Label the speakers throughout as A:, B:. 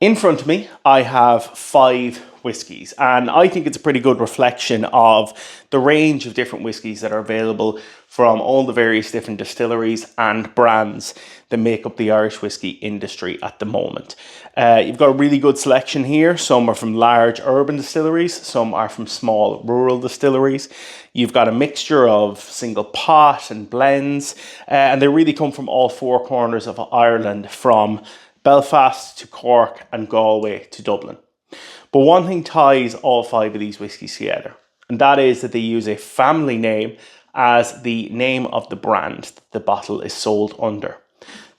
A: In front of me, I have 5 whiskies, and I think it's a pretty good reflection of the range of different whiskies that are available from all the various different distilleries and brands that make up the Irish whiskey industry at the moment. You've got a really good selection here. Some are from large urban distilleries, some are from small rural distilleries. You've got a mixture of single pot and blends, and they really come from all 4 corners of Ireland, from Belfast to Cork and Galway to Dublin. But one thing ties all 5 of these whiskies together, and that is that they use a family name as the name of the brand that the bottle is sold under.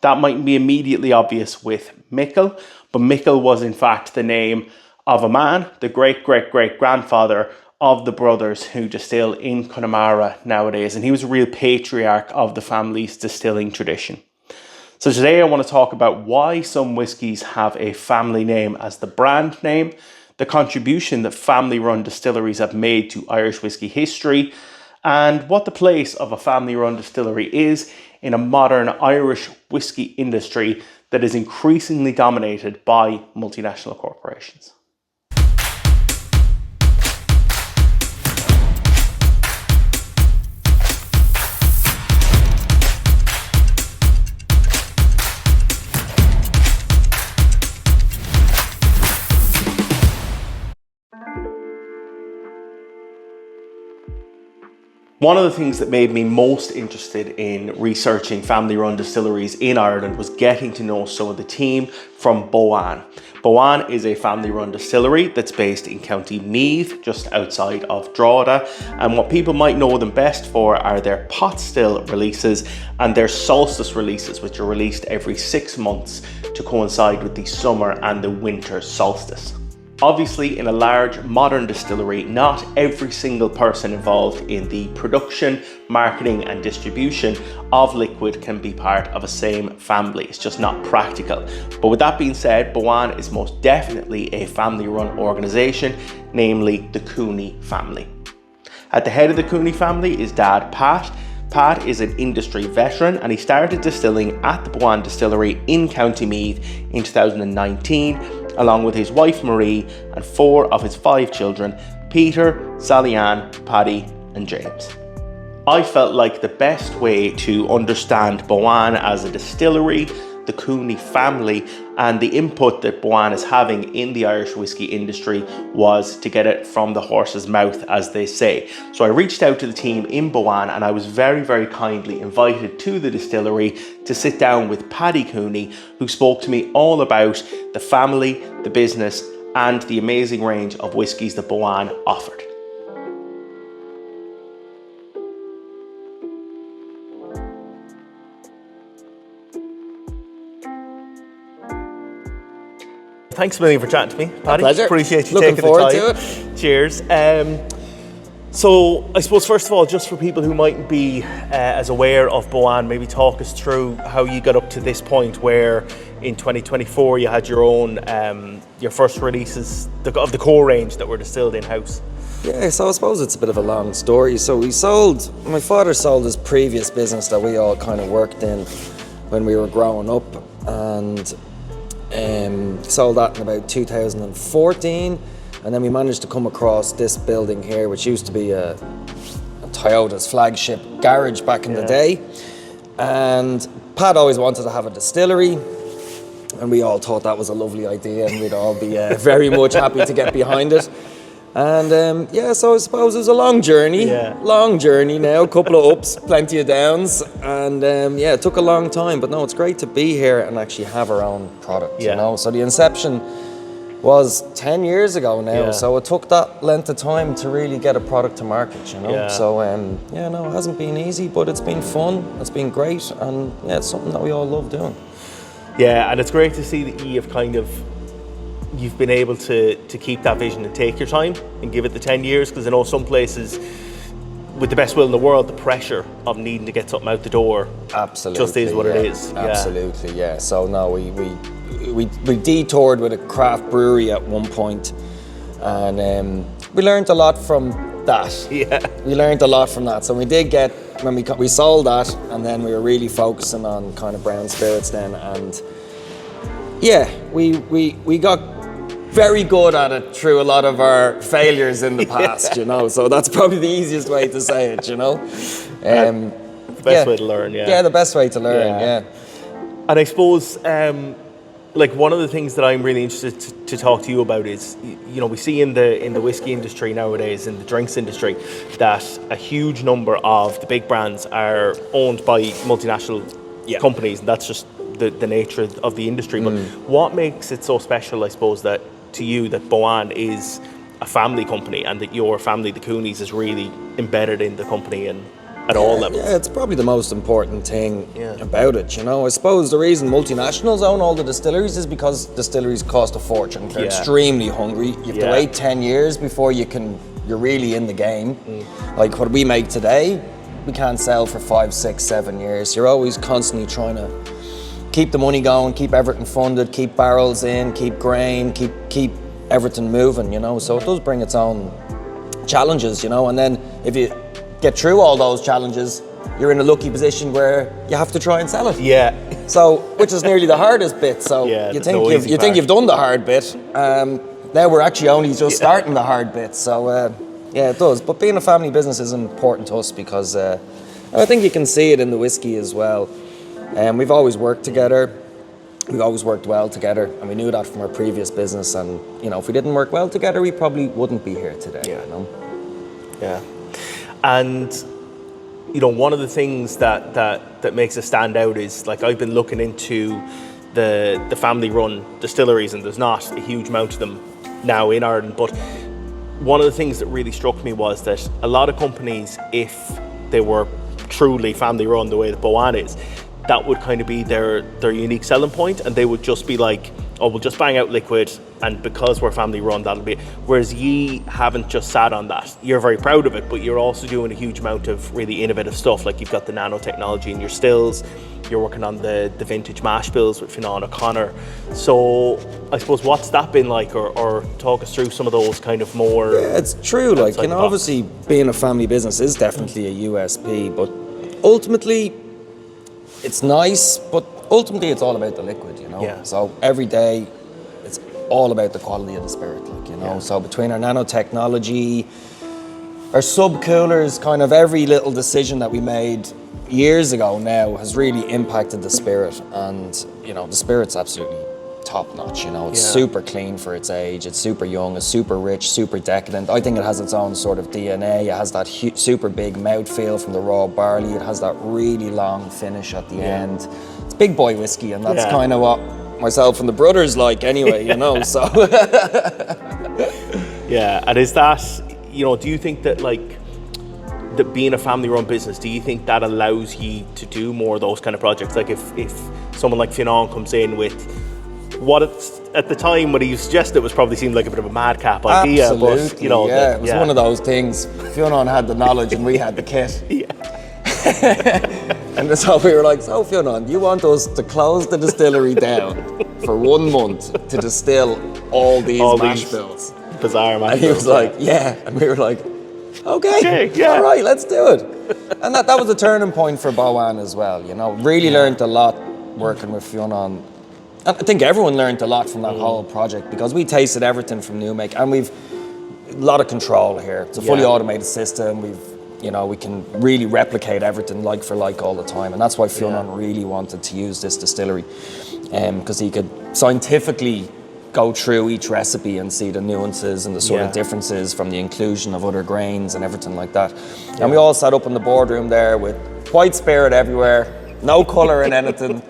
A: That might be immediately obvious with Mickle, but Mickle was in fact the name of a man, the great-great-great-grandfather of the brothers who distill in Connemara nowadays, and he was a real patriarch of the family's distilling tradition. So today I want to talk about why some whiskies have a family name as the brand name, the contribution that family-run distilleries have made to Irish whiskey history, and what the place of a family-run distillery is in a modern Irish whiskey industry that is increasingly dominated by multinational corporations. One of the things that made me most interested in researching family-run distilleries in Ireland was getting to know some of the team from Boann. Boann is a family-run distillery that's based in County Meath, just outside of Drogheda, and what people might know them best for are their pot still releases and their solstice releases, which are released every 6 months to coincide with the summer and the winter solstice. Obviously, in a large modern distillery, not every single person involved in the production, marketing and distribution of liquid can be part of a same family. It's just not practical. But with that being said, Boann is most definitely a family-run organisation, namely the Cooney family. At the head of the Cooney family is Dad Pat. Pat is an industry veteran and he started distilling at the Boann distillery in County Meath in 2019, along with his wife Marie and 4 of his 5 children, Peter, Sally Ann, Paddy and James. I felt like the best way to understand Boann as a distillery, the Cooney family and the input that Boann is having in the Irish whiskey industry was to get it from the horse's mouth, as they say. So I reached out to the team in Boann and I was very kindly invited to the distillery to sit down with Paddy Cooney, who spoke to me all about the family, the business and the amazing range of whiskies that Boann offered. Thanks a million for chatting to me, Paddy.
B: A pleasure.
A: Appreciate you
B: Looking
A: taking the time.
B: forward to it.
A: Cheers. So I suppose first of all, just for people who mightn't be as aware of Boann, maybe talk us through how you got up to this point where in 2024 you had your own, your first releases of the core range that were distilled in-house.
B: Yeah, so I suppose it's a bit of a long story. So my father sold his previous business that we all kind of worked in when we were growing up, and sold that in about 2014, and then we managed to come across this building here, which used to be a Toyota's flagship garage back in the day. And Pat always wanted to have a distillery, and we all thought that was a lovely idea, and we'd all be very much happy to get behind it. And so I suppose it was a long journey now, a couple of ups, plenty of downs, and it took a long time, but no, it's great to be here and actually have our own product, you know. So the inception was 10 years ago now, so it took that length of time to really get a product to market, you know. So it hasn't been easy, but it's been fun, it's been great, and it's something that we all love doing.
A: Yeah, and it's great to see that you've been able to keep that vision and take your time and give it the 10 years, because I know some places, with the best will in the world, the pressure of needing to get something out the door just is what it is.
B: Absolutely, yeah. So no, we detoured with a craft brewery at one point, and we learned a lot from that. We learned a lot from that. So we did get, when we sold that, and then we were really focusing on kind of brown spirits then, and we got very good at it through a lot of our failures in the past, you know. So that's probably the easiest way to say it, you know.
A: The best way to learn, yeah.
B: Yeah, the best way to learn, yeah.
A: And I suppose, like one of the things that I'm really interested to talk to you about is, you know, we see in the whiskey industry nowadays, in the drinks industry, that a huge number of the big brands are owned by multinational companies, and that's just the nature of the industry. But what makes it so special, I suppose, that to you that Boan is a family company and that your family, the Coonies, is really embedded in the company and at all levels?
B: Yeah, it's probably the most important thing about it, you know. I suppose the reason multinationals own all the distilleries is because distilleries cost a fortune. They're extremely hungry. You have to wait 10 years before you're really in the game. Like what we make today, we can't sell for 5, 6, 7 years. You're always constantly trying to keep the money going, keep everything funded, keep barrels in, keep grain, keep everything moving, you know. So it does bring its own challenges, you know. And then if you get through all those challenges, you're in a lucky position where you have to try and sell it.
A: Yeah.
B: So, which is nearly the hardest bit. So you think you've done the hard bit. Now we're actually only just starting the hard bit. So yeah, it does. But being a family business is important to us because I think you can see it in the whiskey as well. We've always worked together. We've always worked well together, and we knew that from our previous business. And you know, if we didn't work well together, we probably wouldn't be here today.
A: Yeah.
B: You know?
A: Yeah. And you know, one of the things that makes us stand out is, like, I've been looking into the family-run distilleries, and there's not a huge amount of them now in Ireland. But one of the things that really struck me was that a lot of companies, if they were truly family-run the way that Boan is, that would kind of be their unique selling point, and they would just be like, oh, we'll just bang out liquid, and because we're family run, that'll be it. Whereas ye haven't just sat on that. You're very proud of it, but you're also doing a huge amount of really innovative stuff. Like, you've got the nanotechnology in your stills, you're working on the vintage mash bills with Fionnán O'Connor. So I suppose, what's that been like, or talk us through some of those kind of more...
B: Yeah, it's true. Like, you know, obviously being a family business is definitely a USP, but ultimately it's nice, but ultimately it's all about the liquid, you know.
A: Yeah.
B: So every day it's all about the quality of the spirit, like, you know. Yeah. So between our nanotechnology, our sub-coolers, kind of every little decision that we made years ago now has really impacted the spirit. And, you know, the spirit's absolutely top notch, you know. It's super clean for its age, it's super young, it's super rich, super decadent. I think it has its own sort of DNA. It has that super big mouthfeel from the raw barley. It has that really long finish at the end. It's big boy whiskey, and that's kind of what myself and the brothers like anyway, you know, so.
A: Yeah, and is that, you know, do you think that, like, that being a family-run business, do you think that allows you to do more of those kind of projects? Like, if someone like Fionnán comes in with what it's, at the time when he suggested it, was probably seemed like a bit of a madcap idea.
B: Absolutely,
A: but, you know,
B: it was one of those things. Fionnán had the knowledge and we had the kit. And so we were like, so Fionnán, you want us to close the distillery down for 1 month to distill all these mash bills?
A: Bizarre mash bills.
B: And he was like, yeah. And we were like, okay, all right, let's do it. And that was a turning point for Boan as well, you know. Really learned a lot working with Fionnán. And I think everyone learned a lot from that whole project, because we tasted everything from new make, and we've a lot of control here. It's a fully automated system. We can really replicate everything like for like all the time, and that's why Fionnán really wanted to use this distillery, because he could scientifically go through each recipe and see the nuances and the sort of differences from the inclusion of other grains and everything like that. And we all sat up in the boardroom there with white spirit everywhere, no colour in anything,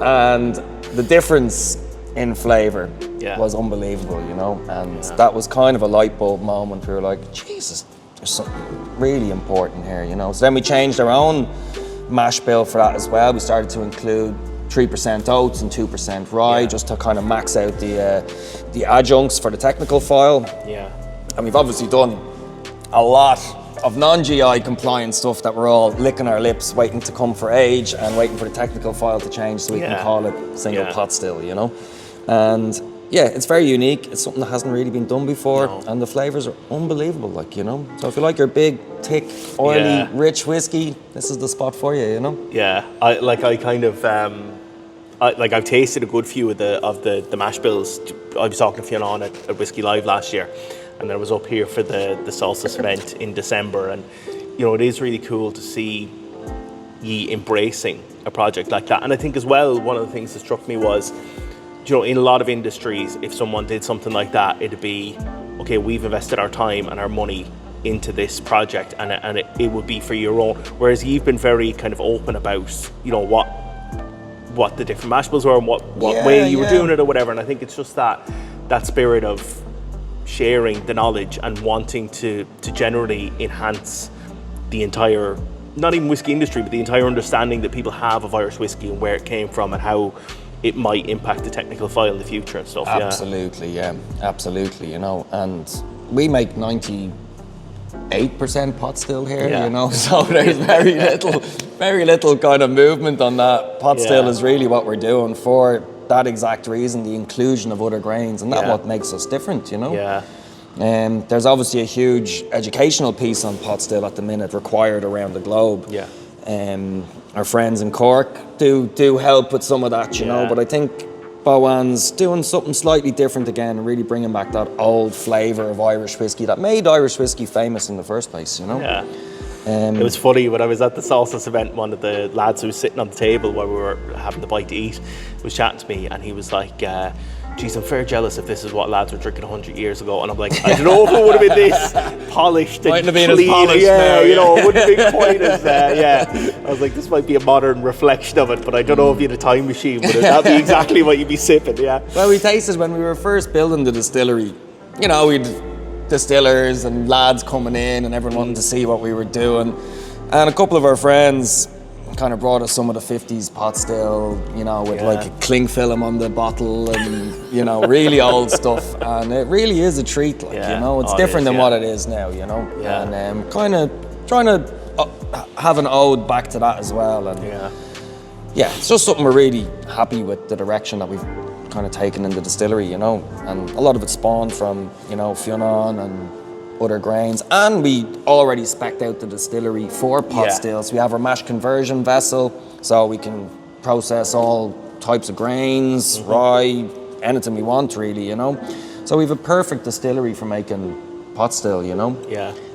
B: and the difference in flavour was unbelievable, you know. And that was kind of a light bulb moment. We were like, Jesus, there's something really important here, you know. So then we changed our own mash bill for that as well. We started to include 3% oats and 2% rye, just to kind of max out the adjuncts for the technical file. And we've obviously done a lot of non-GI compliant stuff that we're all licking our lips, waiting to come for age and waiting for the technical file to change so we can call it single pot still, you know. And yeah, it's very unique. It's something that hasn't really been done before, and the flavors are unbelievable, like, you know. So if you like your big, thick, oily, rich whiskey, this is the spot for you, you know.
A: Yeah, I kind of I've tasted a good few of the mash bills. I was talking to Fiona on at Whiskey Live last year, and then I was up here for the Solstice event in December, and it is really cool to see ye embracing a project like that. And I think as well, one of the things that struck me was, in a lot of industries, if someone did something like that, it'd be, okay, we've invested our time and our money into this project, and it would be for your own. Whereas you've been very kind of open about, what the different mash bills were and what way you were doing it or whatever. And I think it's just that spirit of sharing the knowledge and wanting to generally enhance the entire, not even whiskey industry, but the entire understanding that people have of Irish whiskey and where it came from and how it might impact the technical file in the future and stuff.
B: Absolutely, absolutely. And we make 98% pot still here, so there's very little kind of movement on that. Pot still is really what we're doing for that exact reason, the inclusion of other grains, and that's what makes us different, There's obviously a huge educational piece on pot still at the minute required around the globe. Our friends in Cork do help with some of that, but I think Boan's doing something slightly different again, really bringing back that old flavour of Irish whiskey that made Irish whiskey famous in the first place,
A: It was funny, when I was at the Solstice event, one of the lads who was sitting on the table while we were having the bite to eat was chatting to me, and he was like, geez, I'm fair jealous if this is what lads were drinking 100 years ago. And I'm like, I don't know if it would have been this polished and
B: mightn't have been
A: clean.
B: As polished now,
A: it wouldn't have been quite as, I was like, this might be a modern reflection of it, but I don't know if you had a time machine, would that be exactly what you'd be sipping,
B: Well, we tasted when we were first building the distillery, we'd distillers and lads coming in and everyone wanted to see what we were doing. And a couple of our friends kind of brought us some of the 50s pot still, with like a cling film on the bottle and, really old stuff. And it really is a treat, it's different than what it is now, And kind of trying to have an ode back to that as well. And it's just something we're really happy with, the direction that we've kind of taken in the distillery, and a lot of it spawned from, Fiona and other grains, and we already spec'd out the distillery for pot stills. We have our mash conversion vessel, so we can process all types of grains, rye, anything we want really, So we have a perfect distillery for making pot still,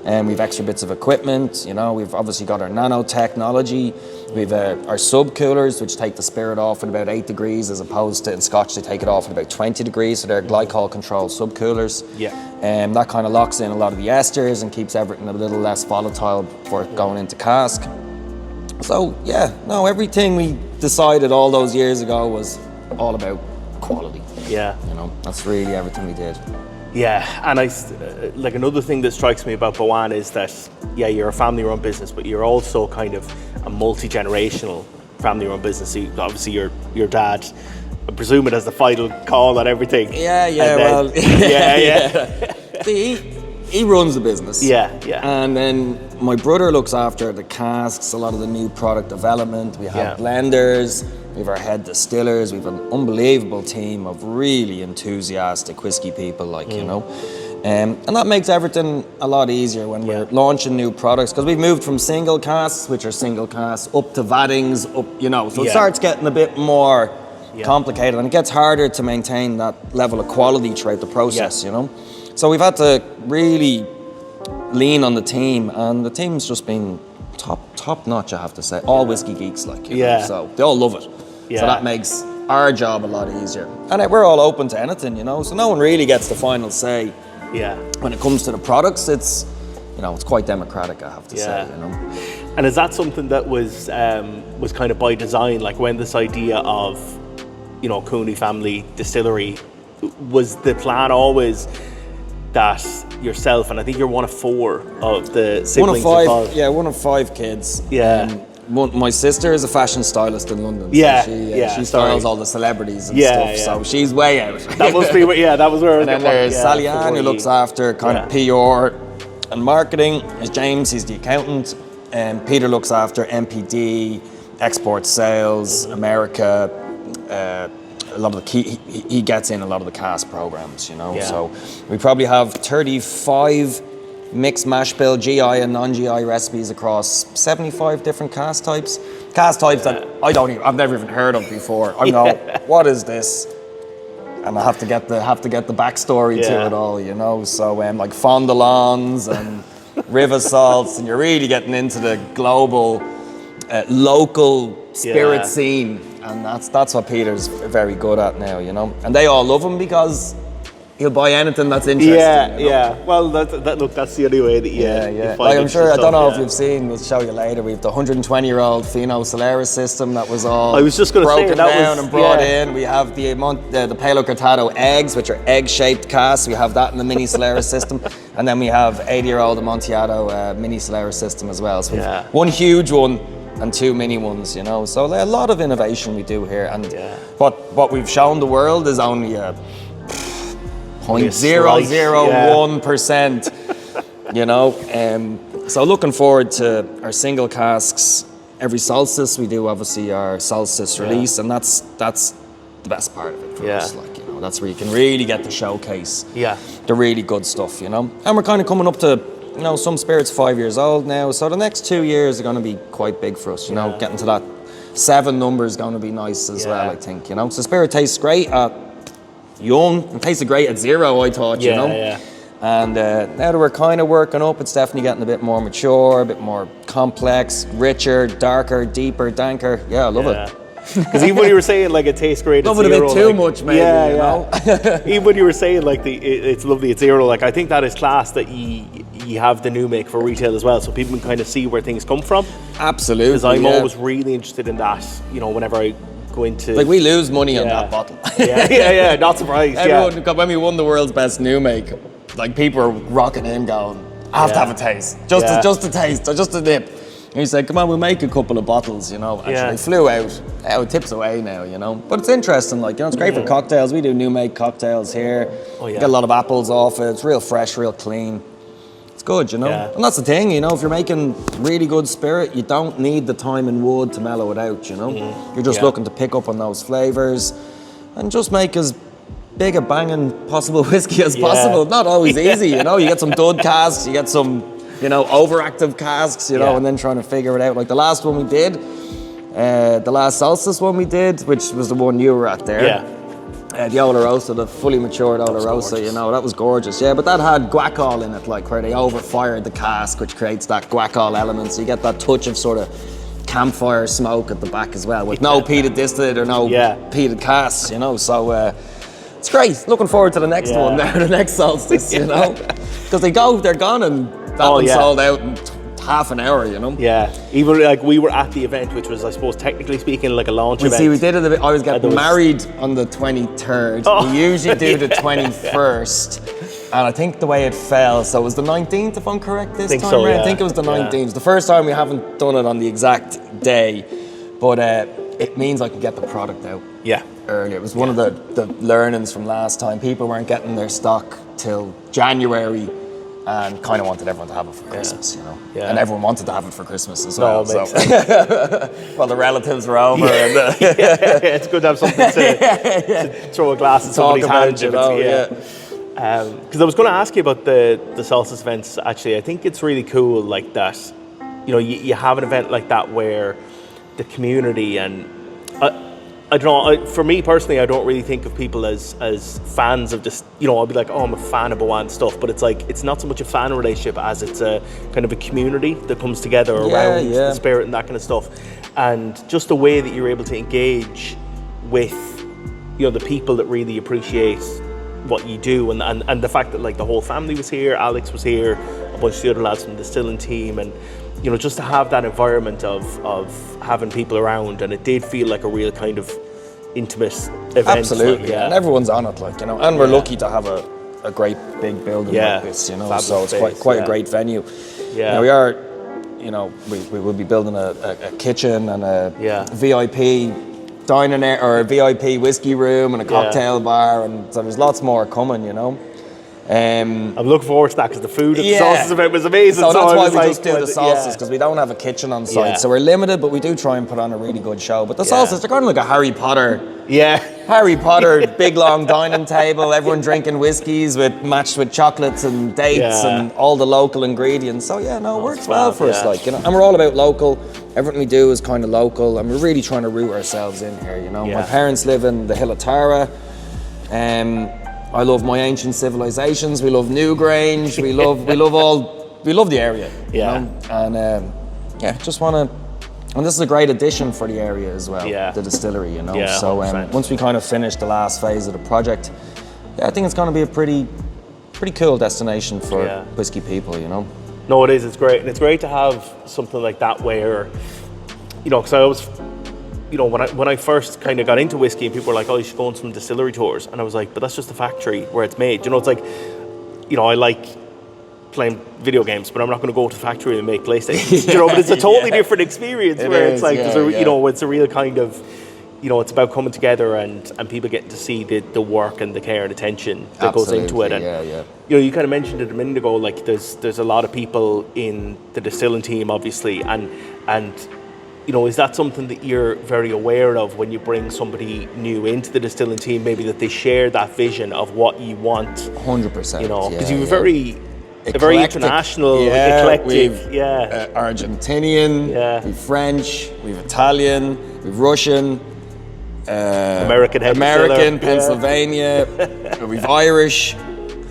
B: And we've extra bits of equipment, We've obviously got our nanotechnology. We've our sub coolers, which take the spirit off at about 8 degrees, as opposed to in Scotch they take it off at about 20 degrees. So they're glycol controlled sub coolers. That kind of locks in a lot of the esters and keeps everything a little less volatile before going into cask. So everything we decided all those years ago was all about quality. That's really everything we did.
A: And like another thing that strikes me about Boan is that, you're a family-run business, but you're also kind of a multi-generational family-run business. So obviously, your dad, I presume it has the final call on everything.
B: He runs the business.
A: Yeah.
B: And then my brother looks after the casks, a lot of the new product development. We have blenders. We have our head distillers. We have an unbelievable team of really enthusiastic whiskey people, and that makes everything a lot easier when we're launching new products, because we've moved from single casks, which are single casks, up to vattings, so it starts getting a bit more complicated, and it gets harder to maintain that level of quality throughout the process, So we've had to really lean on the team, and the team's just been top notch, I have to say. All whiskey geeks, so they all love it. So that makes our job a lot easier. And we're all open to anything, so no one really gets the final say. When it comes to the products, it's quite democratic, I have to say,
A: And is that something that was kind of by design, like when this idea of, Cooney family distillery, was the plan always that yourself, and I think you're one of 4 of the siblings involved.
B: One of 5 kids. My sister is a fashion stylist in London. She styles all the celebrities and stuff. So she's way out.
A: That must be that was where.
B: And then there's Sally Ann, who looks after kind of PR and marketing. There's James, he's the accountant, and Peter looks after MPD, export sales, America. A lot of he gets in a lot of the cast programs, So we probably have 35 mixed mash bill, GI and non-GI recipes across 75 different cask types. Cask types that I've never even heard of before. I know, what is this? And I have to get the backstory to it all, you know. So like fondolons and river salts, and you're really getting into the global, local spirit scene, and that's what Peter's very good at now, you know. And they all love him because he'll buy anything that's interesting.
A: Yeah,
B: you know?
A: Well, look, that's the only way that you find
B: like I'm sure, I don't know if
A: yeah.
B: you've seen, we'll show you later, we've the 120-year-old Fino Solaris system that was all
A: I was just gonna
B: broken
A: say, that
B: down
A: was,
B: and brought in. We have the Palo Cortado eggs, which are egg-shaped casks. We have that in the mini Solaris system. And then we have 80-year-old Amontillado mini Solaris system as well. So we've one huge one and two mini ones, you know. So a lot of innovation we do here. And what we've shown the world is only a 0.001%, you know. So looking forward to our single casks. Every solstice we do obviously our solstice release, and that's the best part of it for us. Like, you know, that's where you can really get to showcase the really good stuff, you know. And we're kind of coming up to, you know, some spirits 5 years old now, so the next 2 years are going to be quite big for us, you know. Getting to that 7 number is going to be nice as well, I think, you know. So spirit tastes great at young, it tasted great at 0, I thought, you know. And now that we're kind of working up, it's definitely getting a bit more mature, a bit more complex, richer, darker, deeper, danker. Yeah, I love it.
A: Because even when you were saying like it tastes great at 0,
B: love it a bit too much, maybe, you know?
A: Even when you were saying like it's lovely at 0, like I think that is class that you have the new make for retail as well, so people can kind of see where things come from.
B: Absolutely.
A: Because I'm always really interested in that, you know, whenever I go into...
B: Like, we lose money on that bottle.
A: Not surprised.
B: Everyone, when we won the world's best new make, like, people are rocking in going, I have to have a taste. Just a taste, or just a dip. And he said, come on, we'll make a couple of bottles, you know. Actually, flew out. It tips away now, you know. But it's interesting, like, you know, it's great for cocktails. We do new make cocktails here. Get a lot of apples off it. It's real fresh, real clean. It's good, you know. And that's the thing, you know, if you're making really good spirit, you don't need the time and wood to mellow it out, you know. You're just looking to pick up on those flavors and just make as big a banging possible whiskey as possible. Not always easy, you know. You get some dud casks, you get some, you know, overactive casks, you know, and then trying to figure it out. Like the last one we did, the last solstice one we did, which was the one you were at there. The Olorosa, the fully matured Olorosa, you know, that was gorgeous. Yeah, but that had guacol in it, like where they overfired the cask, which creates that guacol element. So you get that touch of sort of campfire smoke at the back as well, with no peated distillate or no peated casks, you know. So it's great. Looking forward to the next one now, the next solstice, you know, because they're gone, and that one sold out in half an hour, you know.
A: Even like we were at the event, which was, I suppose, technically speaking, like a launch event.
B: See, we did it a bit. I was getting married on the 23rd. We usually do the 21st. And I think the way it fell, so it was the 19th, if I'm correct, this time around. I think it was the 19th. It's the first time we haven't done it on the exact day, but it means I can get the product out earlier. It was one of the learnings from last time. People weren't getting their stock till January, and kind of wanted everyone to have it for Christmas, you know. And everyone wanted to have it for Christmas as well.
A: So.
B: Well, the relatives were over. And,
A: it's good to have something to throw a glass in somebody's hand.
B: You know,
A: because I was going to ask you about the solstice events. Actually, I think it's really cool, like that. You know, you have an event like that where the community and I don't know. For me personally, I don't really think of people as fans of just, you know, I'll be like, oh, I'm a fan of Boan stuff, but it's like, it's not so much a fan relationship as it's a kind of a community that comes together around the spirit and that kind of stuff. And just the way that you're able to engage with, you know, the people that really appreciate what you do, and the fact that like the whole family was here, Alex was here, a bunch of the other lads from the distilling team, and you know, just to have that environment of having people around, and it did feel like a real kind of intimate event.
B: Absolutely, like, and everyone's on it, like, you know, and we're lucky to have a great big building like this, you know. Fabulous so it's quite a great venue. Now we are, you know, we will be building a kitchen and a VIP dining area, or a VIP whiskey room and a cocktail bar, and so there's lots more coming, you know. I'm
A: looking forward to that because the food at the solstice event was amazing.
B: So that's why we just do the solstice, because we don't have a kitchen on site. So we're limited, but we do try and put on a really good show. But the solstice, they're kind of like a Harry Potter Harry Potter, big long dining table, everyone drinking whiskies matched with chocolates and dates and all the local ingredients. So yeah, no, it works well for us, like, you know. And we're all about local. Everything we do is kind of local, and we're really trying to root ourselves in here, you know. My parents live in the Hill of Tara. I love my ancient civilizations. We love Newgrange. We love the area. You know? And just want to. And this is a great addition for the area as well, the distillery, you know.
A: Yeah,
B: so once we kind of finish the last phase of the project, I think it's going to be a pretty cool destination for whiskey people, you know.
A: No, it is. It's great, and it's great to have something like that where, you know, because I always, you know, when I first kind of got into whiskey, and people were like, "Oh, you should go on some distillery tours," and I was like, "But that's just the factory where it's made." You know, it's like, you know, I like playing video games, but I'm not going to go to the factory and make PlayStations. You know, but it's a totally different experience it's like, you know, it's a real kind of, you know, it's about coming together and people getting to see the work and the care and attention that goes into it. And, you know, you kind of mentioned it a minute ago, like there's a lot of people in the distilling team, obviously, and you know, is that something that you're very aware of when you bring somebody new into the distilling team, maybe that they share that vision of what you want?
B: 100%.
A: You know, because you're very international, eclectic.
B: We've Argentinian, we've French, we've Italian, we've Russian,
A: American,
B: Pennsylvania, we've Irish.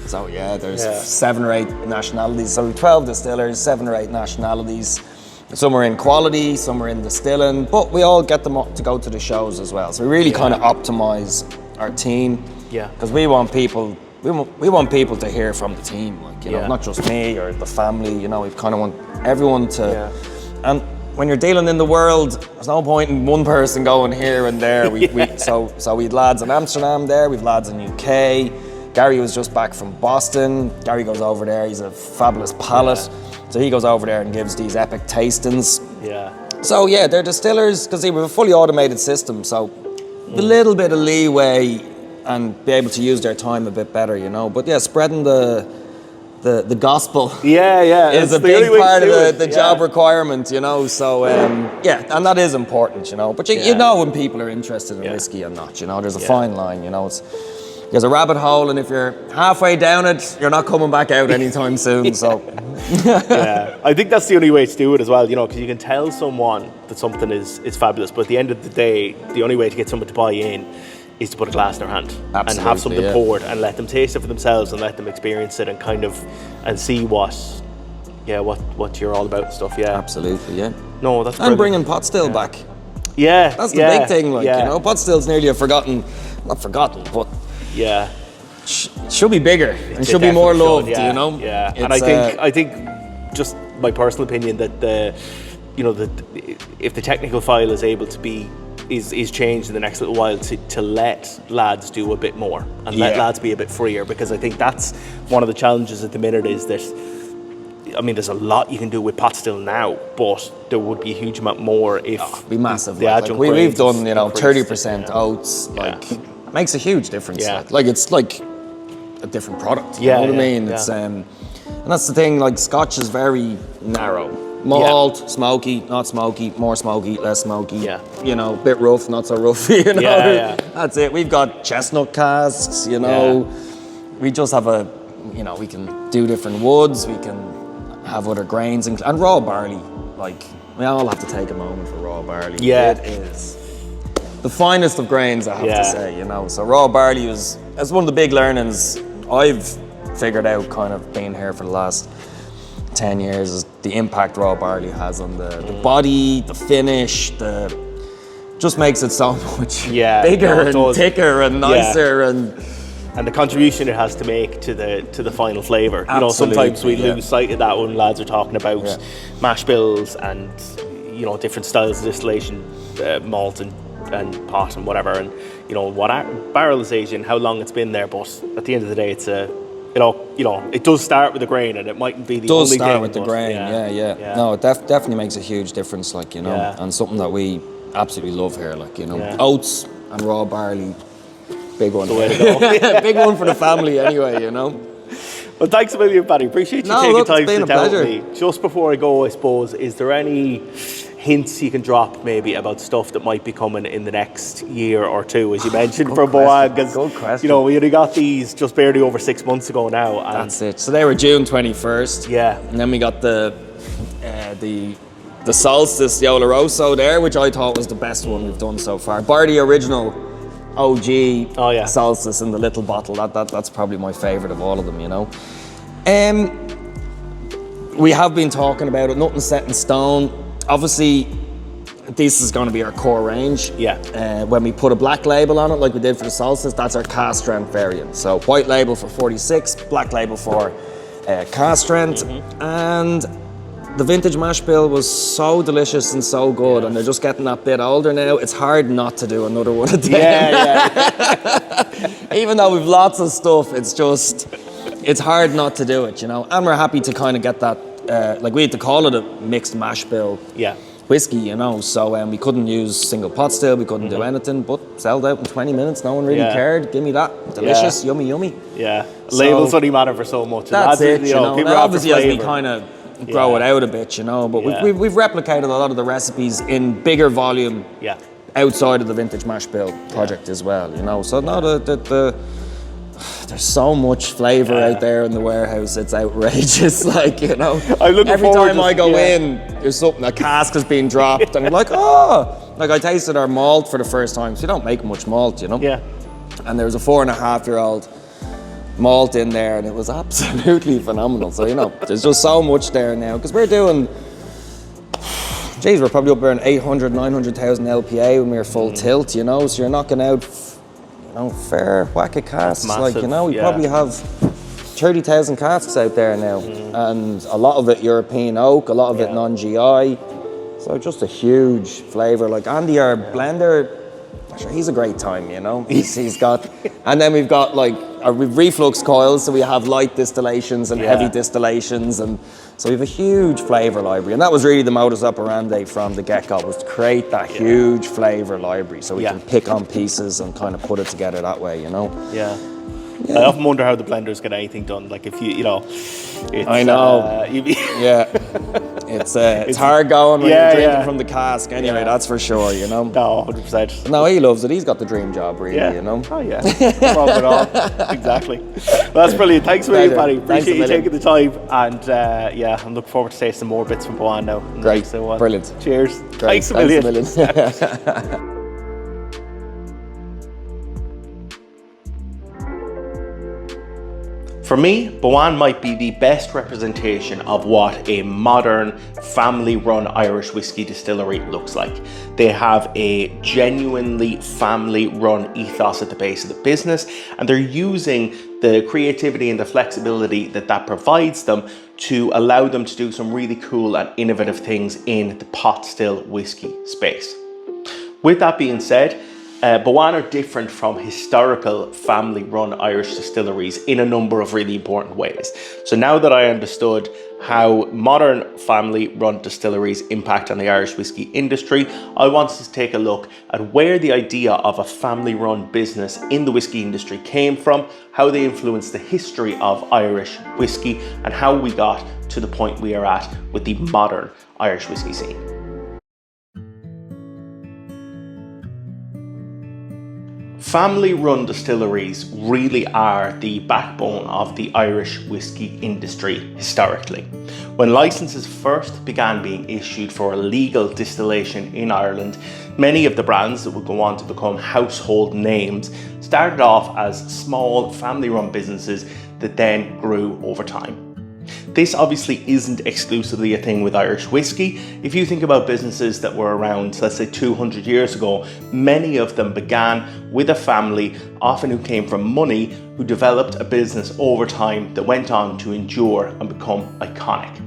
B: So there's 7 or 8 nationalities. So we've 12 distillers, 7 or 8 nationalities. Some are in quality, some are in distilling, but we all get them up to go to the shows as well. So we really kind of optimize our team. Because we want people. We want people to hear from the team, like, you know, not just me or the family. You know, we kind of want everyone to. And when you're dealing in the world, there's no point in one person going here and there. So we had lads in Amsterdam there. We've lads in UK. Gary was just back from Boston. Gary goes over there. He's a fabulous palate, so he goes over there and gives these epic tastings. So they're distillers because they have a fully automated system. So a little bit of leeway and be able to use their time a bit better, you know. But spreading the gospel is a big part of the job requirement, you know. So and that is important, you know. But you know when people are interested in whiskey or not, you know. There's a fine line, you know. There's a rabbit hole, and if you're halfway down it, you're not coming back out anytime soon. So
A: I think that's the only way to do it as well, you know, because you can tell someone that something is fabulous, but at the end of the day, the only way to get someone to buy in is to put a glass in their hand and have something poured and let them taste it for themselves and let them experience it and kind of see what you're all about and stuff.
B: Absolutely.
A: No, that's brilliant.
B: And bringing pot still back. That's the big thing, like, you know, pot still's nearly not forgotten, but should be bigger and should be more loved, you know.
A: And I think just my personal opinion that if the technical file is able to be is changed in the next little while to let lads do a bit more and let lads be a bit freer, because I think that's one of the challenges at the minute is that, I mean, there's a lot you can do with pot still now, but there would be a huge amount more if
B: be massive.
A: The adjunct
B: we've done, you know, 30% oats, makes a huge difference. Like it's like a different product. You know what I mean? It's and that's the thing. Like Scotch is very narrow. Malt, smoky, not smoky, more smoky, less smoky. You know, bit rough, not so rough. You know, that's it. We've got chestnut casks. You know, we just have we can do different woods. We can have other grains and raw barley. Like we all have to take a moment for raw barley. It is the finest of grains, I have to say. You know, so raw barley that's one of the big learnings I've figured out, kind of being here for the last 10 years, is the impact raw barley has on the body, the finish, just makes it so much bigger and thicker and nicer and the contribution it has to make to the final flavour. You know, sometimes we lose sight of that when lads are talking about mash bills and, you know, different styles of distillation, malt and pot and whatever, and, you know, what barrel is aging, how long it's been there, but at the end of the day, it's it does start with the grain, and it mightn't be the only thing. It does start with the grain, No, it definitely makes a huge difference, like, you know, and something that we absolutely love here, like, you know, oats and raw barley, big one. The way to go. Big one for the family anyway, you know.
A: Well, thanks a million, Paddy. Appreciate you taking time to tell me. Just before I go, I suppose, is there any hints you can drop maybe about stuff that might be coming in the next year or two, as you mentioned,
B: Good
A: for
B: question.
A: Boan? Because,
B: Good question.
A: you know, we only got these just barely over 6 months ago now. And
B: That's it. So they were June 21st.
A: Yeah.
B: And then we got the Solstice, the Oloroso there, which I thought was the best one we've done so far. Bar the original OG Solstice in the little bottle. That's probably my favourite of all of them, you know. We have been talking about it, nothing set in stone. Obviously, this is going to be our core range.
A: Yeah.
B: When we put a black label on it, like we did for the Solstice, that's our cast strength variant. So white label for 46, black label for cast strength. And the vintage mash bill was so delicious and so good, and they're just getting that bit older now. It's hard not to do another one of them.
A: Yeah.
B: Even though we've lots of stuff, it's hard not to do it, you know. And we're happy to kind of get that, like we had to call it a mixed mash bill whiskey, you know. So we couldn't use single pot still, we couldn't do anything, but sold out in 20 minutes. No one really cared. Give me that. Delicious, yummy.
A: Yeah. Labels only matter for so much.
B: That's it, you know.
A: People
B: Obviously, as we kind of grow it out a bit, you know, but we've replicated a lot of the recipes in bigger volume outside of the vintage mash bill project as well, you know. So no, there's so much flavour out there in the warehouse. It's outrageous, like, you know. Every time I go in, there's something, a cask has been dropped, and I'm like, oh, like I tasted our malt for the first time. So you don't make much malt, you know.
A: Yeah.
B: And there was a 4.5-year-old malt in there, and it was absolutely phenomenal. So, you know, there's just so much there now, because we're doing, geez, we're probably up around 800, 900,000 LPA when we're full tilt, you know. So you're knocking out, you know, fair whack of casks.
A: Massive,
B: like, you know, we probably have 30,000 casks out there now, and a lot of it European oak, a lot of it non-GI. So just a huge flavour. Like Andy, our blender, sure, he's a great time, you know. He's got, and then we've got like we've reflux coils, so we have light distillations and heavy distillations, and so we have a huge flavour library. And that was really the modus operandi from the get-go, was to create that huge flavour library, so we can pick on pieces and kind of put it together that way, you know.
A: Yeah. I often wonder how the blenders get anything done. Like if you know, it's,
B: I know. It's hard going when you're drinking from the cask. Anyway, that's for sure. You know.
A: No, 100%.
B: No, he loves it. He's got the dream job, really. You know.
A: Oh yeah. No problem at all. Exactly. Well, that's brilliant. Thanks a million, Paddy. Appreciate you taking the time. And I'm looking forward to tasting more bits from Boan now.
B: Great. Brilliant.
A: Cheers.
B: Great.
A: Thanks a million. For me, Boan might be the best representation of what a modern, family-run Irish whiskey distillery looks like. They have a genuinely family-run ethos at the base of the business, and they're using the creativity and the flexibility that provides them to allow them to do some really cool and innovative things in the pot still whiskey space. With that being said, Boan are different from historical family-run Irish distilleries in a number of really important ways. So now that I understood how modern family-run distilleries impact on the Irish whiskey industry, I wanted to take a look at where the idea of a family-run business in the whiskey industry came from, how they influenced the history of Irish whiskey, and how we got to the point we are at with the modern Irish whiskey scene. Family-run distilleries really are the backbone of the Irish whiskey industry historically. When licenses first began being issued for illegal distillation in Ireland, many of the brands that would go on to become household names started off as small family-run businesses that then grew over time. This obviously isn't exclusively a thing with Irish whiskey. If you think about businesses that were around, let's say 200 years ago, many of them began with a family, often who came from money, who developed a business over time that went on to endure and become iconic.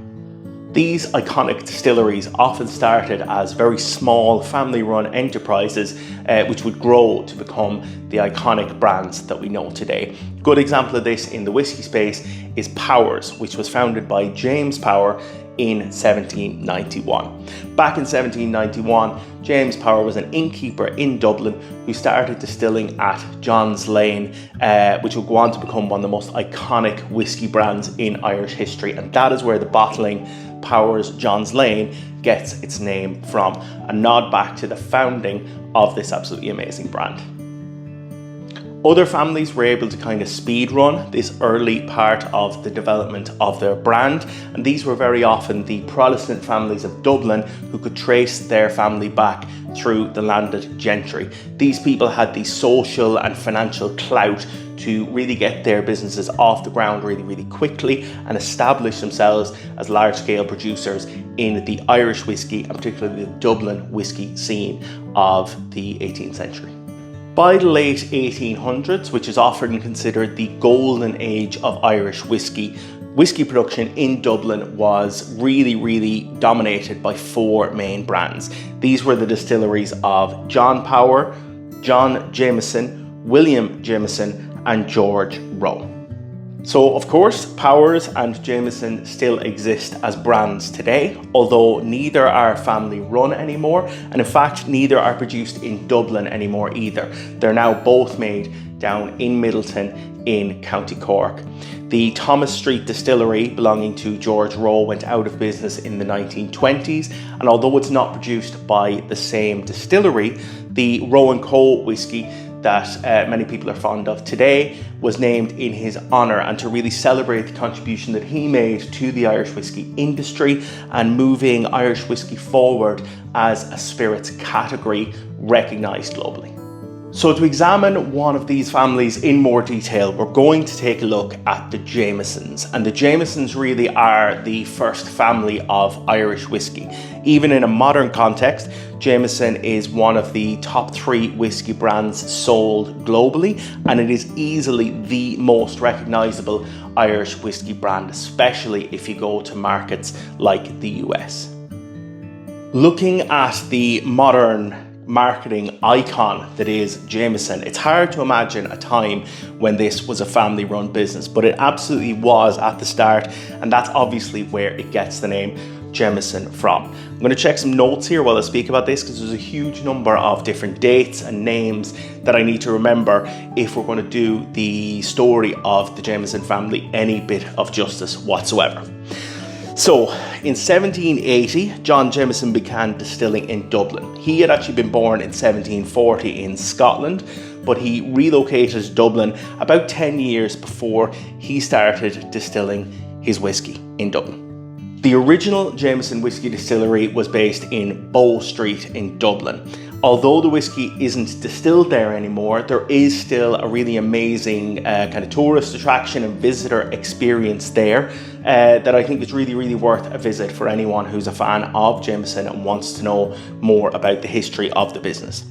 A: These iconic distilleries often started as very small family-run enterprises which would grow to become the iconic brands that we know today. Good example of this in the whiskey space is Powers, which was founded by James Power in 1791. Back in 1791, James Power was an innkeeper in Dublin who started distilling at John's Lane, which would go on to become one of the most iconic whiskey brands in Irish history. And that is where the bottling Power's John's Lane gets its name from, a nod back to the founding of this absolutely amazing brand. Other families were able to kind of speed run this early part of the development of their brand, and these were very often the Protestant families of Dublin who could trace their family back through the landed gentry. These people had the social and financial clout to really get their businesses off the ground really quickly and establish themselves as large-scale producers in the Irish whiskey, and particularly the Dublin whiskey scene of the 18th century. By the late 1800s, which is often considered the golden age of Irish whiskey, whiskey production in Dublin was really dominated by four main brands. These were the distilleries of John Power, John Jameson, William Jameson, and George Rowe. So of course, Powers and Jameson still exist as brands today, although neither are family run anymore, and in fact neither are produced in Dublin anymore either. They're now both made down in Middleton in County Cork. The Thomas Street Distillery, belonging to George Rowe, went out of business in the 1920s, and although it's not produced by the same distillery, the Rowe & Co whiskey that many people are fond of today was named in his honour, and to really celebrate the contribution that he made to the Irish whiskey industry and moving Irish whiskey forward as a spirits category recognised globally. So to examine one of these families in more detail, we're going to take a look at the Jamesons. And the Jamesons really are the first family of Irish whiskey. Even in a modern context, Jameson is one of the top 3 whiskey brands sold globally, and it is easily the most recognisable Irish whiskey brand, especially if you go to markets like the US. Looking at the modern marketing icon that is Jameson, it's hard to imagine a time when this was a family run business, but it absolutely was at the start, and that's obviously where it gets the name Jameson from. I'm going to check some notes here while I speak about this, because there's a huge number of different dates and names that I need to remember if we're going to do the story of the Jameson family any bit of justice whatsoever. So, in 1780, John Jameson began distilling in Dublin. He had actually been born in 1740 in Scotland, but he relocated to Dublin about 10 years before he started distilling his whiskey in Dublin. The original Jameson whiskey distillery was based in Bow Street in Dublin. Although the whiskey isn't distilled there anymore, there is still a really amazing kind of tourist attraction and visitor experience there that I think is really worth a visit for anyone who's a fan of Jameson and wants to know more about the history of the business.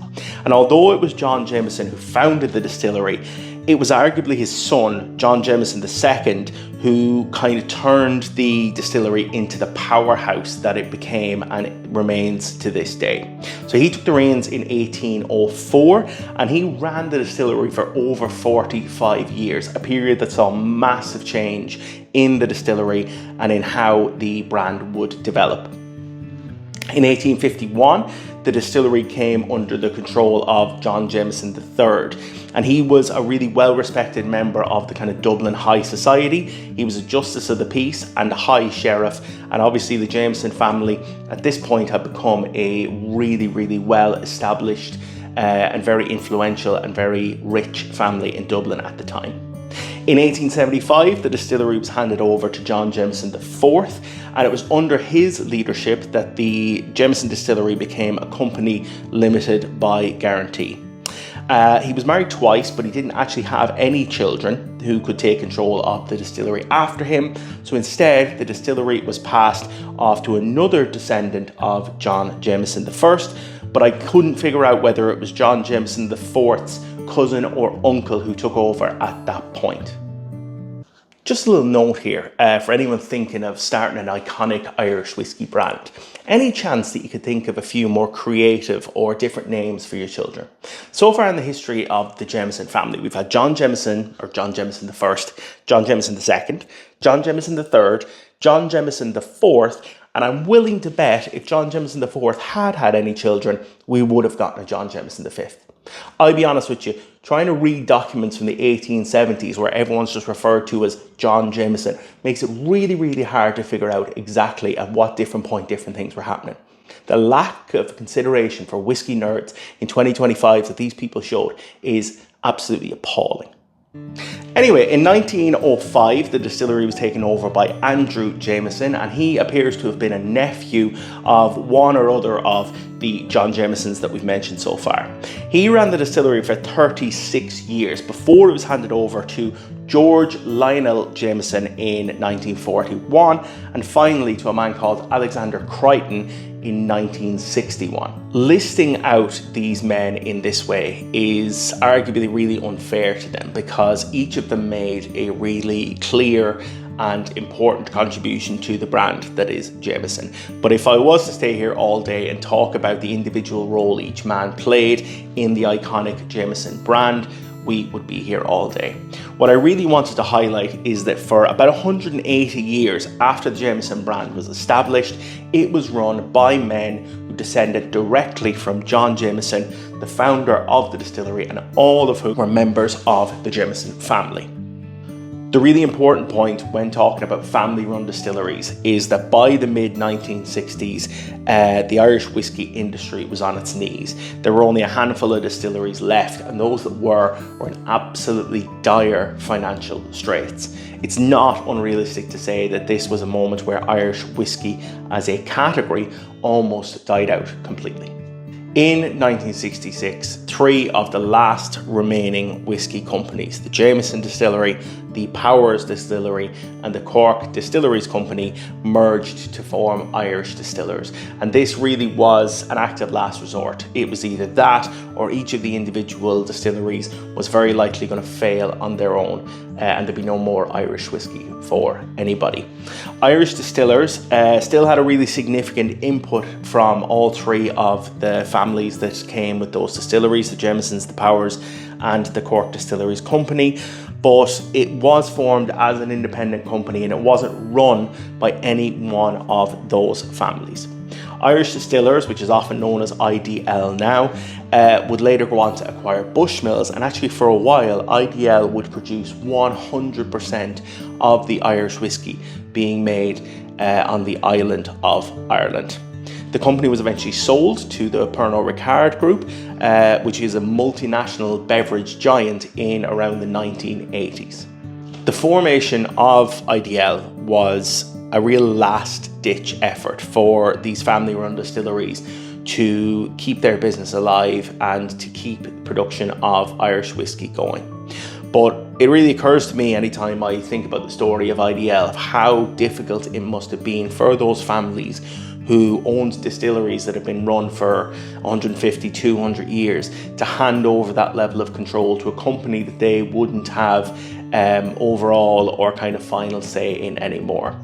A: And although it was John Jameson who founded the distillery, it was arguably his son, John Jameson II, who kind of turned the distillery into the powerhouse that it became, and it remains to this day. So he took the reins in 1804, and he ran the distillery for over 45 years, a period that saw massive change in the distillery and in how the brand would develop. In 1851, the distillery came under the control of John Jameson III, and he was a really well-respected member of the kind of Dublin high society. He was a justice of the peace and a high sheriff, and obviously the Jameson family at this point had become a really well-established and very influential and very rich family in Dublin at the time. In 1875, the distillery was handed over to John Jameson IV, and it was under his leadership that the Jameson Distillery became a company limited by guarantee. He was married twice, but he didn't actually have any children who could take control of the distillery after him. So instead, the distillery was passed off to another descendant of John Jameson I, but I couldn't figure out whether it was John Jameson IV's cousin or uncle who took over at that point. Just a little note here for anyone thinking of starting an iconic Irish whiskey brand. Any chance that you could think of a few more creative or different names for your children? So far in the history of the Jameson family, we've had John Jameson, or John Jameson the First, John Jameson the Second, John Jameson the Third, John Jameson the Fourth, and I'm willing to bet if John Jameson the Fourth had had any children, we would have gotten a John Jameson the Fifth. I'll be honest with you, trying to read documents from the 1870s where everyone's just referred to as John Jameson makes it really, really hard to figure out exactly at what different point different things were happening. The lack of consideration for whiskey nerds in 2025 that these people showed is absolutely appalling. Anyway, in 1905, the distillery was taken over by Andrew Jameson, and he appears to have been a nephew of one or other of the John Jamesons that we've mentioned so far. He ran the distillery for 36 years before it was handed over to George Lionel Jameson in 1941, and finally to a man called Alexander Crichton in 1961. Listing out these men in this way is arguably really unfair to them because each of them made a really clear and important contribution to the brand that is Jameson. But if I was to stay here all day and talk about the individual role each man played in the iconic Jameson brand, we would be here all day. What I really wanted to highlight is that for about 180 years after the Jameson brand was established, it was run by men who descended directly from John Jameson, the founder of the distillery, and all of whom were members of the Jameson family. The really important point when talking about family-run distilleries is that by the mid-1960s, the Irish whiskey industry was on its knees. There were only a handful of distilleries left, and those that were in absolutely dire financial straits. It's not unrealistic to say that this was a moment where Irish whiskey as a category almost died out completely. In 1966, three of the last remaining whiskey companies, the Jameson Distillery, the Powers Distillery, and the Cork Distilleries Company, merged to form Irish Distillers. And this really was an act of last resort. It was either that or each of the individual distilleries was very likely going to fail on their own, and there'd be no more Irish whiskey for anybody. Irish Distillers still had a really significant input from all three of the families that came with those distilleries, the Jamesons, the Powers, and the Cork Distilleries Company, but it was formed as an independent company and it wasn't run by any one of those families. Irish Distillers, which is often known as IDL now, would later go on to acquire Bushmills, and actually for a while IDL would produce 100% of the Irish whiskey being made on the island of Ireland. The company was eventually sold to the Pernod Ricard Group, which is a multinational beverage giant in around the 1980s. The formation of IDL was a real last-ditch effort for these family-run distilleries to keep their business alive and to keep production of Irish whiskey going. But it really occurs to me anytime I think about the story of IDL, of how difficult it must have been for those families who owned distilleries that have been run for 150, 200 years to hand over that level of control to a company that they wouldn't have overall or kind of final say in anymore.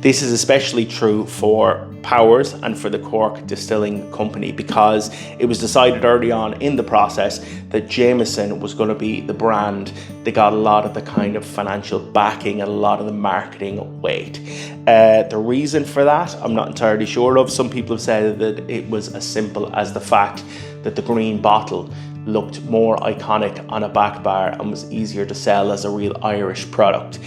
A: This is especially true for Powers and for the Cork Distilling Company because it was decided early on in the process that Jameson was going to be the brand that got a lot of the kind of financial backing and a lot of the marketing weight. The reason for that, I'm not entirely sure of. Some people have said that it was as simple as the fact that the green bottle looked more iconic on a back bar and was easier to sell as a real Irish product.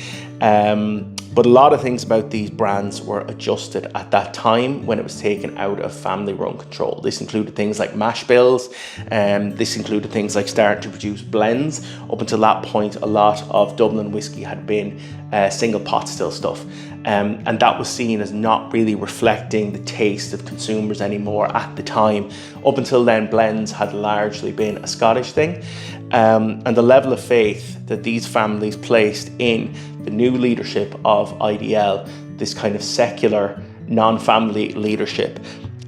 A: But a lot of things about these brands were adjusted at that time when it was taken out of family-run control. This included things like mash bills, this included things like starting to produce blends. Up until that point, a lot of Dublin whiskey had been single pot still stuff. And that was seen as not really reflecting the taste of consumers anymore at the time. Up until then, blends had largely been a Scottish thing. And the level of faith that these families placed in the new leadership of IDL, this kind of secular, non-family leadership,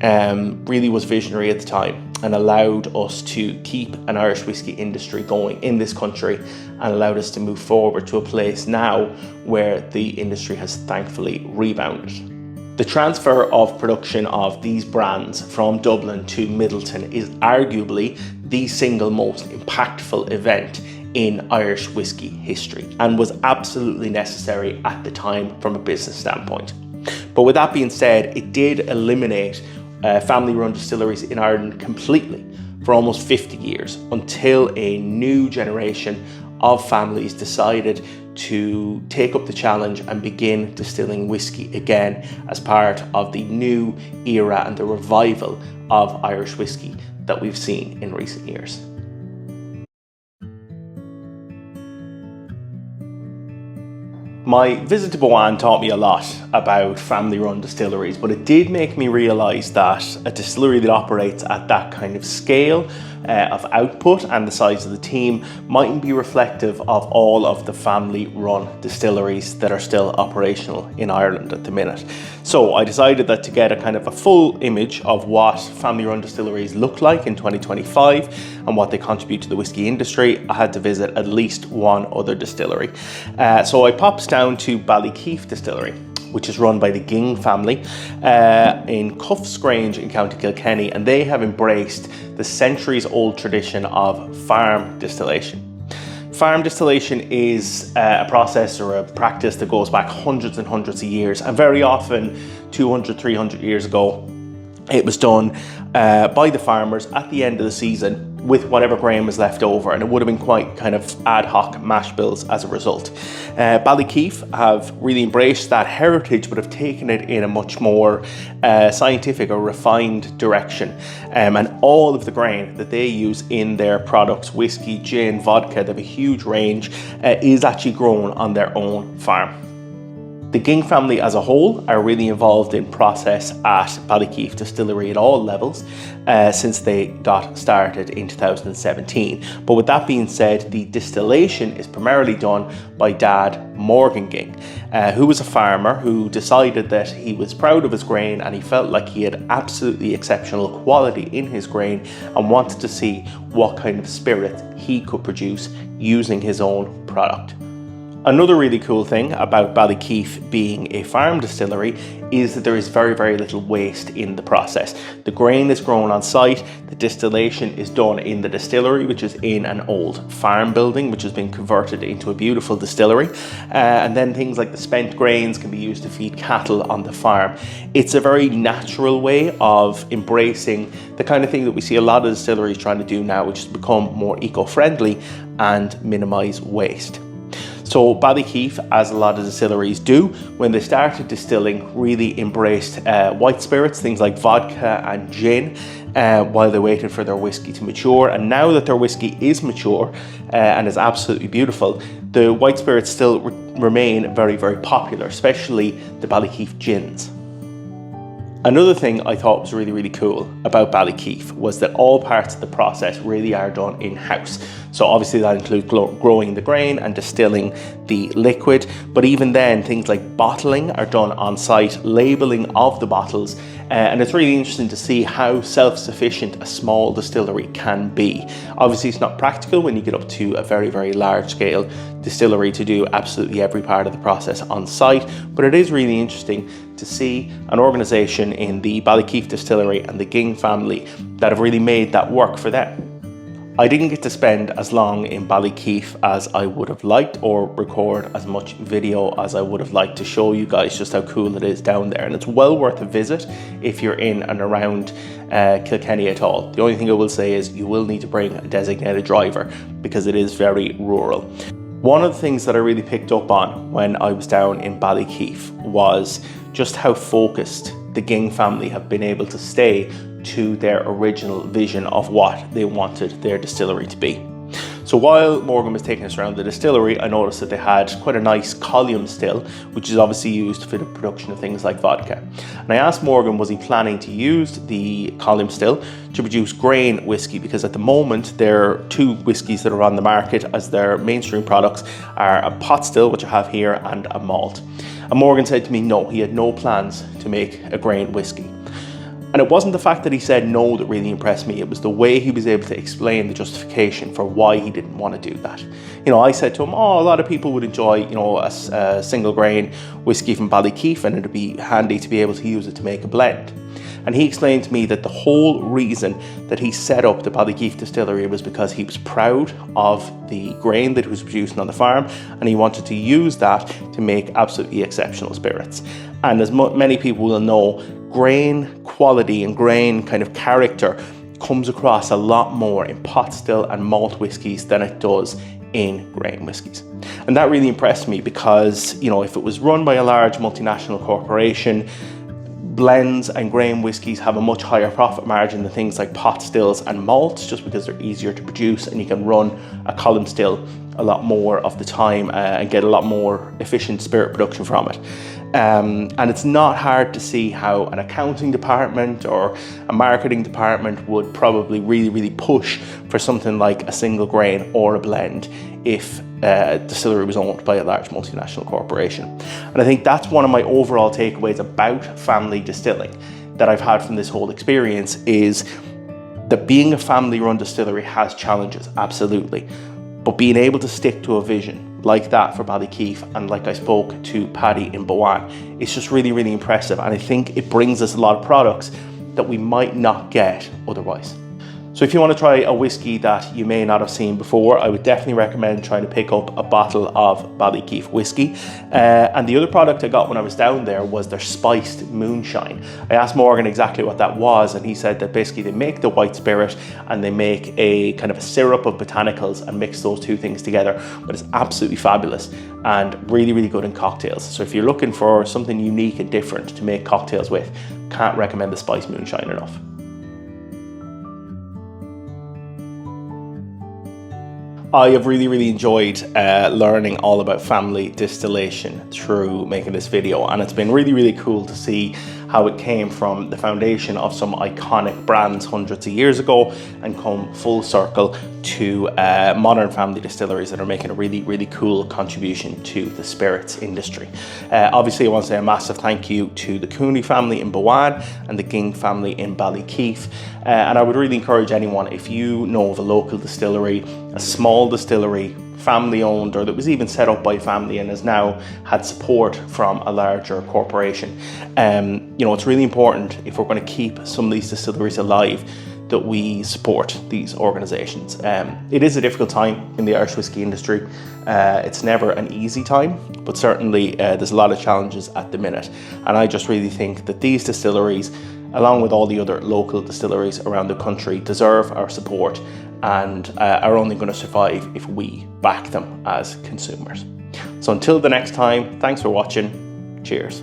A: really was visionary at the time. and allowed us to keep an Irish whiskey industry going in this country, and allowed us to move forward to a place now where the industry has thankfully rebounded. The transfer of production of these brands from Dublin to Midleton is arguably the single most impactful event in Irish whiskey history, and was absolutely necessary at the time from a business standpoint. But with that being said, it did eliminate family-run distilleries in Ireland completely for almost 50 years, until a new generation of families decided to take up the challenge and begin distilling whiskey again as part of the new era and the revival of Irish whiskey that we've seen in recent years. My visit to Boan taught me a lot about family-run distilleries, but it did make me realise that a distillery that operates at that kind of scale of output and the size of the team mightn't be reflective of all of the family-run distilleries that are still operational in Ireland at the minute. So I decided that to get a kind of a full image of what family-run distilleries look like in 2025 and what they contribute to the whiskey industry, I had to visit at least one other distillery. So I popped down to Ballykeefe Distillery, which is run by the Ging family in Cuffsgrange in County Kilkenny, and they have embraced the centuries-old tradition of farm distillation. Farm distillation is a process or a practice that goes back hundreds and hundreds of years, and very often 200, 300 years ago, it was done by the farmers at the end of the season with whatever grain was left over, and it would have been quite kind of ad hoc mash bills as a result. Ballykeefe have really embraced that heritage, but have taken it in a much more scientific or refined direction. And all of the grain that they use in their products, whiskey, gin, vodka, they have a huge range, is actually grown on their own farm. The Ging family as a whole are really involved in process at Ballykeefe Distillery at all levels since they got started in 2017. But with that being said, the distillation is primarily done by Dad Morgan Ging, who was a farmer who decided that he was proud of his grain and he felt like he had absolutely exceptional quality in his grain and wanted to see what kind of spirit he could produce using his own product. Another really cool thing about Ballykeefe being a farm distillery is that there is very, very little waste in the process. The grain is grown on site, the distillation is done in the distillery, which is in an old farm building, which has been converted into a beautiful distillery. And then things like the spent grains can be used to feed cattle on the farm. It's a very natural way of embracing the kind of thing that we see a lot of distilleries trying to do now, which is become more eco-friendly and minimize waste. So Ballykeefe, as a lot of distilleries do, when they started distilling, really embraced white spirits, things like vodka and gin, while they waited for their whiskey to mature. And now that their whiskey is mature and is absolutely beautiful, the white spirits still remain very, very popular, especially the Ballykeefe gins. Another thing I thought was really, really cool about Ballykeefe was that all parts of the process really are done in-house. So obviously that includes growing the grain and distilling the liquid, but even then things like bottling are done on site, labeling of the bottles, and it's really interesting to see how self-sufficient a small distillery can be. Obviously it's not practical when you get up to a very, very large scale distillery to do absolutely every part of the process on site, but it is really interesting to see an organisation in the Ballykeefe Distillery and the Ging family that have really made that work for them. I didn't get to spend as long in Ballykeefe as I would have liked, or record as much video as I would have liked to show you guys just how cool it is down there, and it's well worth a visit if you're in and around Kilkenny at all. The only thing I will say is you will need to bring a designated driver because it is very rural. One of the things that I really picked up on when I was down in Ballykeefe was just how focused the Ging family have been able to stay to their original vision of what they wanted their distillery to be. So while Morgan was taking us around the distillery, I noticed that they had quite a nice column still, which is obviously used for the production of things like vodka. And I asked Morgan, was he planning to use the column still to produce grain whiskey? Because at the moment, their two whiskies that are on the market as their mainstream products are a pot still, which I have here, and a malt. And Morgan said to me, no, he had no plans to make a grain whiskey. And it wasn't the fact that he said no that really impressed me, it was the way he was able to explain the justification for why he didn't want to do that. You know, I said to him, oh, a lot of people would enjoy, you know, a single grain whiskey from Ballykeefe, and it'd be handy to be able to use it to make a blend. And he explained to me that the whole reason that he set up the Ballykeefe distillery was because he was proud of the grain that he was producing on the farm, and he wanted to use that to make absolutely exceptional spirits. And as many people will know, grain quality and grain kind of character comes across a lot more in pot still and malt whiskies than it does in grain whiskies. And that really impressed me because, you know, if it was run by a large multinational corporation, blends and grain whiskies have a much higher profit margin than things like pot stills and malts, just because they're easier to produce and you can run a column still a lot more of the time and get a lot more efficient spirit production from it. And it's not hard to see how an accounting department or a marketing department would probably really push for something like a single grain or a blend if a distillery was owned by a large multinational corporation. And I think that's one of my overall takeaways about family distilling that I've had from this whole experience, is that being a family-run distillery has challenges, absolutely. But being able to stick to a vision like that for Ballykeefe, and like I spoke to Paddy in Bowan, it's just really impressive. And I think it brings us a lot of products that we might not get otherwise. So if you want to try a whiskey that you may not have seen before, I would definitely recommend trying to pick up a bottle of Ballykeefe whiskey. And the other product I got when I was down there was their spiced moonshine. I asked Morgan exactly what that was, and he said that basically they make the white spirit and they make a kind of a syrup of botanicals and mix those two things together. But it's absolutely fabulous and really good in cocktails. So if you're looking for something unique and different to make cocktails with, can't recommend the spiced moonshine enough. I have really enjoyed learning all about family distillation through making this video, and it's been really cool to see how it came from the foundation of some iconic brands hundreds of years ago and come full circle to modern family distilleries that are making a really cool contribution to the spirits industry. Obviously I want to say a massive thank you to the Cooney family in Bowan and the Ging family in Ballykeefe, and I would really encourage anyone, if you know of a local distillery, a small distillery, family owned, or that was even set up by family and has now had support from a larger corporation. You know, it's really important, if we're going to keep some of these distilleries alive, that we support these organisations. It is a difficult time in the Irish whiskey industry. It's never an easy time, but certainly there's a lot of challenges at the minute. And I just really think that these distilleries, along with all the other local distilleries around the country, deserve our support and are only going to survive if we back them as consumers. So until the next time, thanks for watching. Cheers.